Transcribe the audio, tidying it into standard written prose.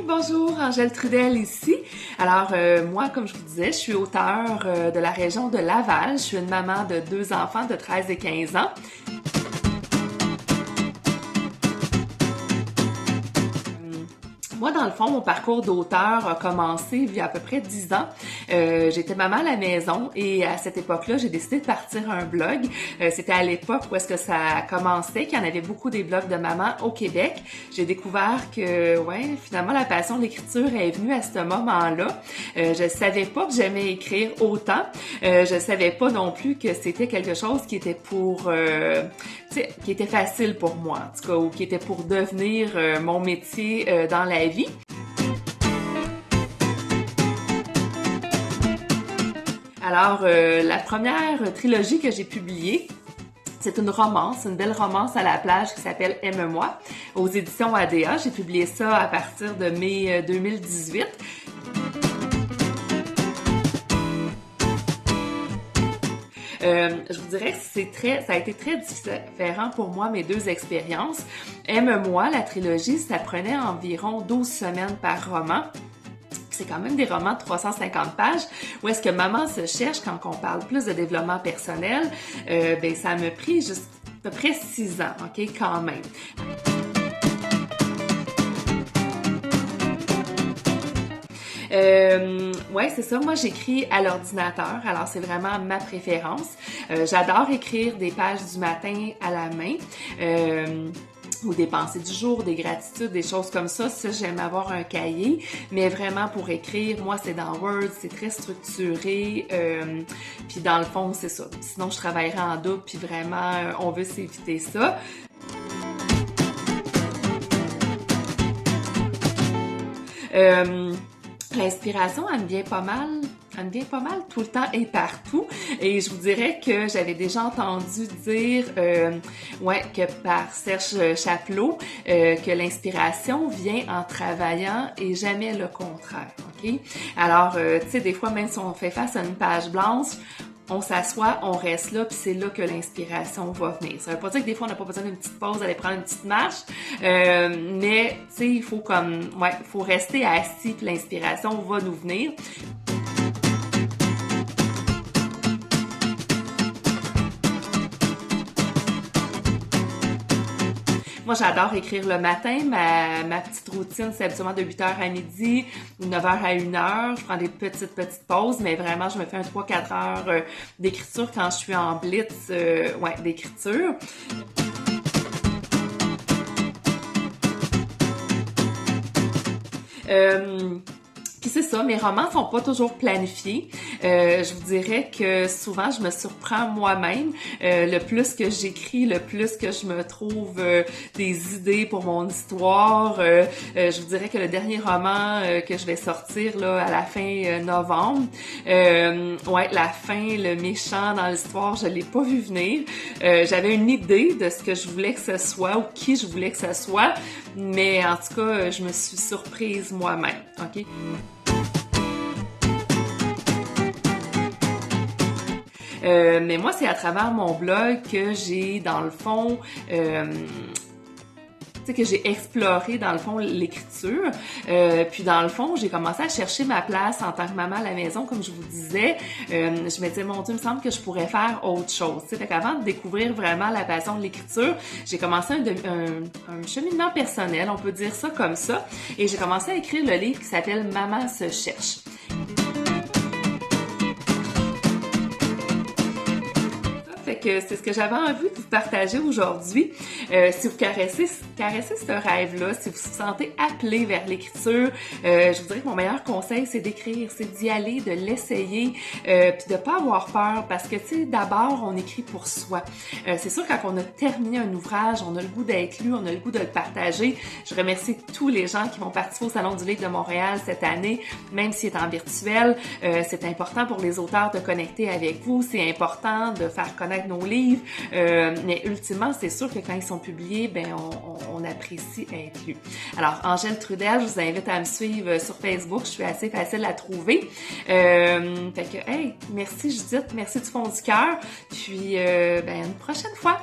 Bonjour, Angèle Trudel ici. Alors, moi, comme je vous disais, je suis auteure de la région de Laval. Je suis une maman de 2 enfants de 13 et 15 ans. Moi, dans le fond, mon parcours d'auteur a commencé il y a à peu près 10 ans. J'étais maman à la maison et à cette époque-là, j'ai décidé de partir un blog. C'était à l'époque où est-ce que ça commençait, qu'il y en avait beaucoup des blogs de maman au Québec. J'ai découvert que, finalement, la passion de l'écriture est venue à ce moment-là. Je savais pas que j'aimais écrire autant. Je savais pas non plus que c'était quelque chose qui était qui était facile pour moi, en tout cas, ou qui était pour devenir mon métier dans la vie. Alors, la première trilogie que j'ai publiée, c'est une romance, une belle romance à la plage qui s'appelle Aime-moi, aux éditions ADA. J'ai publié ça à partir de mai 2018. Je vous dirais que ça a été très différent pour moi, mes deux expériences. Aime-moi, la trilogie, ça prenait environ 12 semaines par roman. C'est quand même des romans de 350 pages où est-ce que maman se cherche quand on parle plus de développement personnel. Ça m'a pris juste à peu près 6 ans, OK, quand même. C'est ça. Moi, j'écris à l'ordinateur. Alors, c'est vraiment ma préférence. J'adore écrire des pages du matin à la main. Ou des pensées du jour, des gratitudes, des choses comme ça. Ça, j'aime avoir un cahier. Mais vraiment, pour écrire, moi, c'est dans Word, c'est très structuré. Puis dans le fond, c'est ça. Sinon, je travaillerais en double, puis vraiment, on veut s'éviter ça. L'inspiration, elle me vient pas mal tout le temps et partout. Et je vous dirais que j'avais déjà entendu dire que par Serge Chapelot, que l'inspiration vient en travaillant et jamais le contraire. OK? Alors, tu sais, des fois, même si on fait face à une page blanche, on s'assoit, on reste là, puis c'est là que l'inspiration va venir. Ça veut pas dire que des fois, on n'a pas besoin d'une petite pause, d'aller prendre une petite marche, mais tu sais, il faut faut rester assis, puis l'inspiration va nous venir. Moi, j'adore écrire le matin. Ma petite routine, c'est habituellement de 8h à midi ou 9h à 1h. Je prends des petites pauses, mais vraiment, je me fais un 3-4 heures d'écriture quand je suis en blitz d'écriture. Puis c'est ça, mes romans sont pas toujours planifiés. Je vous dirais que souvent, je me surprends moi-même. Le plus que j'écris, le plus que je me trouve des idées pour mon histoire. Je vous dirais que le dernier roman que je vais sortir là à la fin novembre, la fin, le méchant dans l'histoire, je l'ai pas vu venir. J'avais une idée de ce que je voulais que ce soit ou qui je voulais que ce soit, mais en tout cas, je me suis surprise moi-même. OK? Mais moi, c'est à travers mon blog que j'ai, dans le fond, que j'ai exploré, dans le fond, l'écriture. Puis, dans le fond, j'ai commencé à chercher ma place en tant que maman à la maison, comme je vous disais. Je me disais, mon Dieu, il me semble que je pourrais faire autre chose. Fait qu'avant de découvrir vraiment la passion de l'écriture, j'ai commencé un cheminement personnel, on peut dire ça comme ça. Et j'ai commencé à écrire le livre qui s'appelle « Maman se cherche ». C'est ce que j'avais envie de vous partager aujourd'hui. Si vous caressez ce rêve-là, si vous vous sentez appelé vers l'écriture, je vous dirais que mon meilleur conseil, c'est d'écrire, c'est d'y aller, de l'essayer, puis de pas avoir peur, parce que, tu sais, d'abord, on écrit pour soi. C'est sûr, quand on a terminé un ouvrage, on a le goût d'être lu, on a le goût de le partager. Je remercie tous les gens qui vont participer au Salon du Livre de Montréal cette année, même s'il est en virtuel. C'est important pour les auteurs de connecter avec vous, c'est important de faire connaître nos livres, mais ultimement, c'est sûr que quand ils sont publiés, on apprécie être lu. Alors, Angèle Trudel, je vous invite à me suivre sur Facebook, je suis assez facile à trouver. Merci Judith, merci du fond du cœur, puis une prochaine fois!